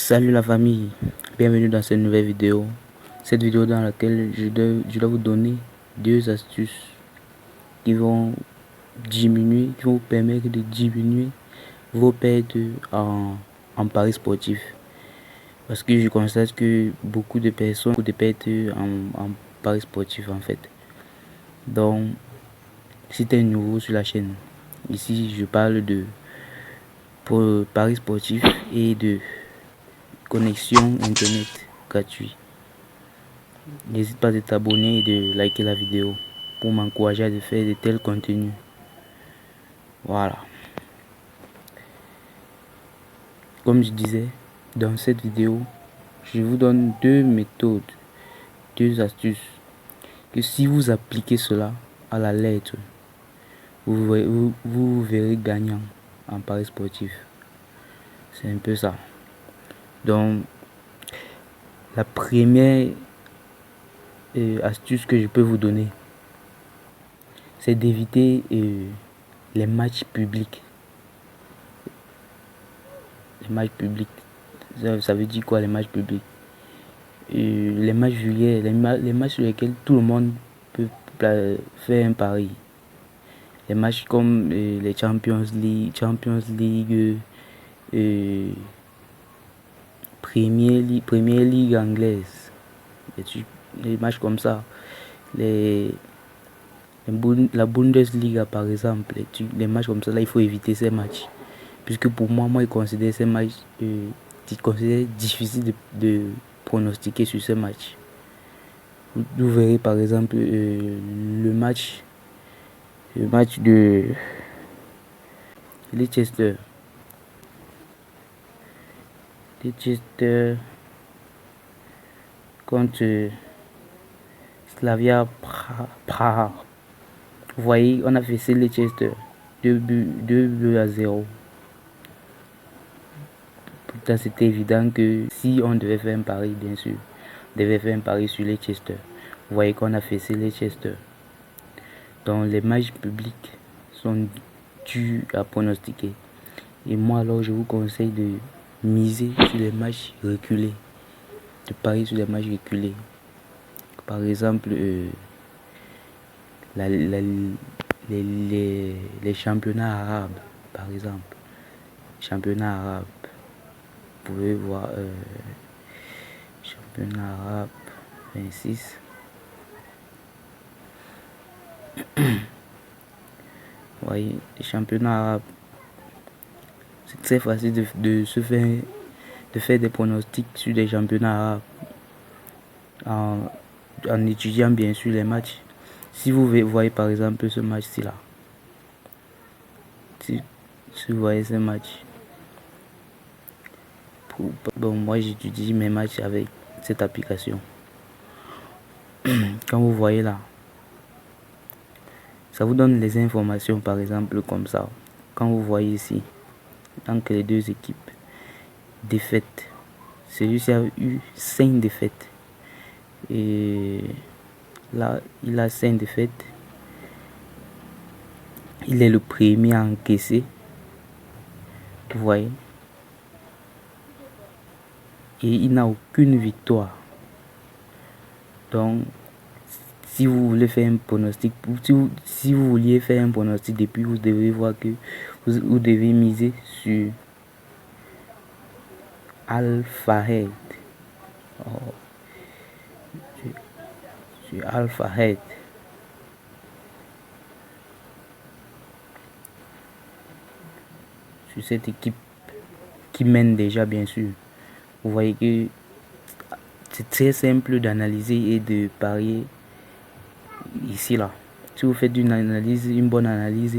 Salut la famille, bienvenue dans cette nouvelle vidéo. Cette vidéo dans laquelle je dois vous donner deux astuces qui vont vous permettre de diminuer vos pertes en paris sportif. Parce que je constate que beaucoup de personnes ont des pertes en paris sportif en fait. Donc, si tu es nouveau sur la chaîne, ici je parle de paris sportif et de connexion internet gratuit. N'hésite pas à t'abonner et de liker la vidéo pour m'encourager à faire de tels contenus. Voilà. Comme je disais, dans cette vidéo, je vous donne deux méthodes, deux astuces que si vous appliquez cela à la lettre, vous verrez gagnant en paris sportif. C'est un peu ça. Donc, la première astuce que je peux vous donner, c'est d'éviter les matchs publics. Les matchs publics, ça veut dire quoi les matchs publics? Les matchs vulgaires, les matchs sur lesquels tout le monde peut faire un pari. Les matchs comme les Champions League, Premier League anglaise, les matchs comme ça, la Bundesliga par exemple, les matchs comme ça, là il faut éviter ces matchs. Puisque pour moi, je considère ces matchs difficile de pronostiquer sur ces matchs. Vous verrez par exemple le match de Leicester contre Slavia Praha. Vous voyez, on a fait Leicester 2 buts à 0. Pourtant, c'était évident que si on devait faire un pari, bien sûr, on devait faire un pari sur Leicester. Vous voyez qu'on a fait Leicester. Donc, les matchs publics sont durs à pronostiquer. Et moi, alors, je vous conseille de miser sur les matchs reculés, de parier sur les matchs reculés. Par exemple, les championnats arabes, par exemple. Championnat arabe. Vous pouvez voir championnat arabe 26. Vous voyez, les championnats arabes. C'est très facile de faire des pronostics sur des championnats arabes en étudiant bien sûr les matchs. Si vous voyez par exemple ce match-ci là, si vous voyez ce match, bon, moi j'étudie mes matchs avec cette application. Quand vous voyez là, ça vous donne les informations par exemple comme ça. Quand vous voyez ici, donc les deux équipes défaites, celui-ci a eu 5 défaites et là il a 5 défaites. Il est le premier à encaisser, vous voyez, et il n'a aucune victoire. Donc si vous voulez faire un pronostic, si vous vouliez faire un pronostic depuis, vous devez voir que vous devez miser sur Alphahead. Sur Alphahead. Sur cette équipe qui mène déjà, bien sûr. Vous voyez que c'est très simple d'analyser et de parier ici là. Si vous faites une bonne analyse,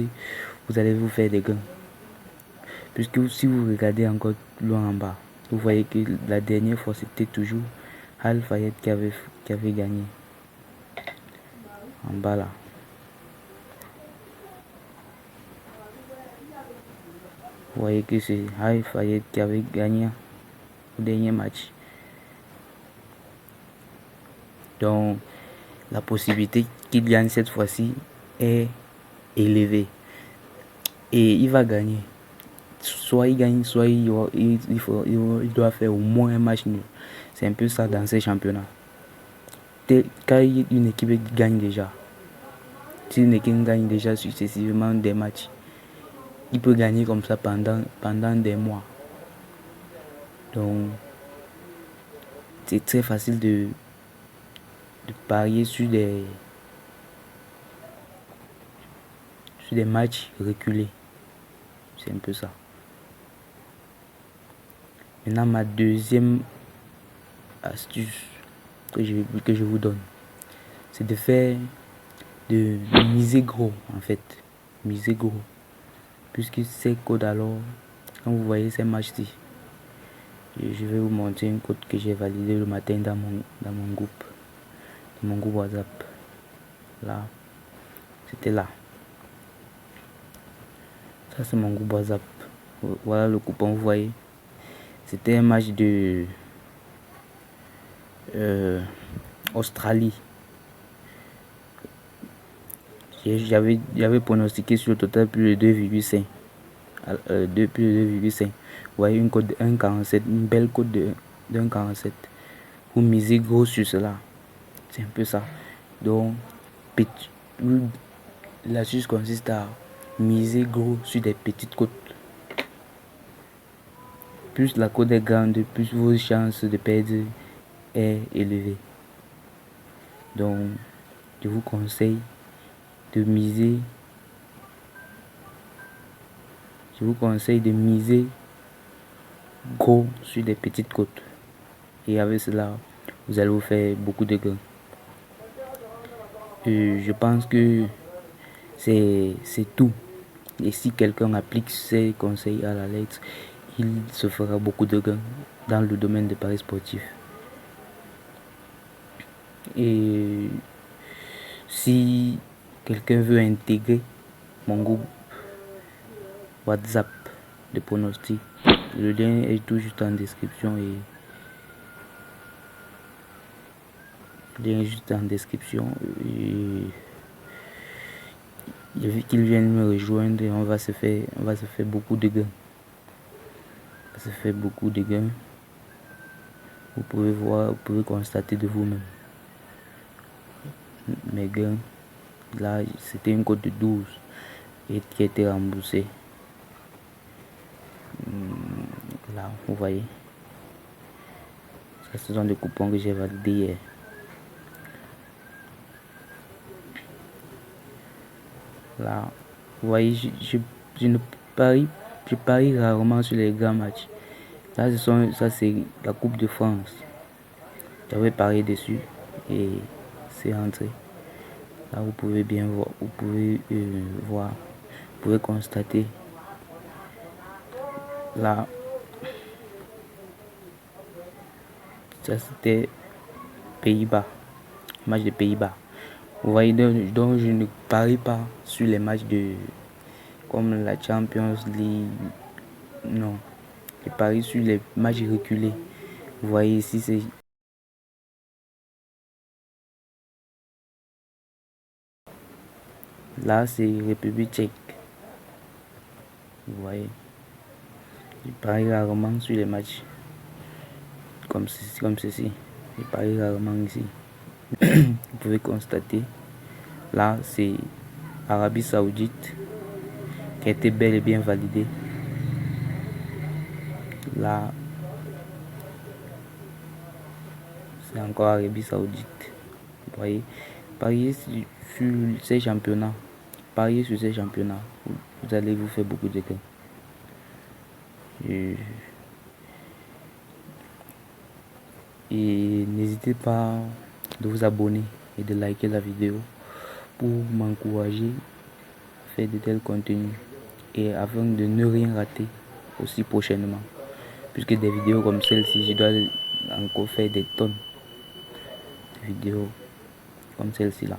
vous allez vous faire des gains. Puisque si vous regardez encore loin en bas, vous voyez que la dernière fois c'était toujours Al Fayed qui avait gagné. En bas là. Vous voyez que c'est Al Fayed qui avait gagné au dernier match. Donc la possibilité qu'il gagne cette fois-ci est élevée. Et il va gagner. soit il gagne, soit il doit faire au moins un match nul. C'est un peu ça dans ces championnats. Quand une équipe gagne déjà, si une équipe gagne déjà successivement des matchs, il peut gagner comme ça pendant des mois. Donc, c'est très facile de parier sur des matchs reculés. C'est un peu ça. Maintenant, ma deuxième astuce que je vous donne, c'est de miser gros, en fait. Miser gros. Puisque ces codes, alors, quand vous voyez ces matchs-ci, je vais vous montrer une code que j'ai validée le matin dans mon groupe WhatsApp. Là, c'était là. Ça, c'est mon groupe WhatsApp. Voilà le coupon, vous voyez. C'était un match de Australie. J'avais pronostiqué sur le total plus de 2,5. Plus de 2,5. Vous voyez une cote de 1,47. Une belle cote de 1,47. Vous misez gros sur cela. C'est un peu ça. Donc, l'astuce consiste à miser gros sur des petites cotes. Plus la cote est grande, plus vos chances de perdre est élevée. Donc, je vous conseille de miser. Gros sur des petites cotes. Et avec cela, vous allez vous faire beaucoup de gains. Je pense que c'est tout. Et si quelqu'un applique ces conseils à la lettre, il se fera beaucoup de gains dans le domaine des paris sportifs. Et si quelqu'un veut intégrer mon groupe WhatsApp de pronostic, le lien est tout juste en description et j'ai vu qu'ils viennent me rejoindre et on va se faire beaucoup de gains. Vous pouvez voir, vous pouvez constater de vous-même. Mes gains, là, c'était une cote de 12 et qui a été remboursée. Là, vous voyez. Ça, ce sont des coupons que j'ai validés hier. Là, vous voyez, je parie rarement sur les grands matchs. Là, ça c'est la Coupe de France. J'avais parié dessus et c'est rentré. Là, vous pouvez bien voir, vous pouvez constater. Là, ça c'était Pays-Bas, match de Pays-Bas. Vous voyez, donc je ne parie pas sur les matchs comme la Champions League. Non, je parie sur les matchs reculés. Vous voyez ici, c'est là, c'est République tchèque. Vous voyez, je parie rarement sur les matchs comme ceci. Je parie rarement ici. Vous pouvez constater. Là, c'est Arabie Saoudite qui a été bel et bien validé. Là, c'est encore Arabie Saoudite. Vous voyez, pariez sur ces championnats. Pariez sur ces championnats. Vous allez vous faire beaucoup de gains. Et n'hésitez pas de vous abonner et de liker la vidéo pour m'encourager à faire de tels contenus et afin de ne rien rater aussi prochainement, puisque des vidéos comme celle-ci, je dois encore faire des tonnes de vidéos comme celle-ci là.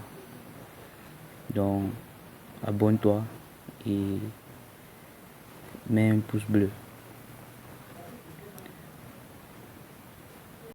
Donc abonne-toi et mets un pouce bleu.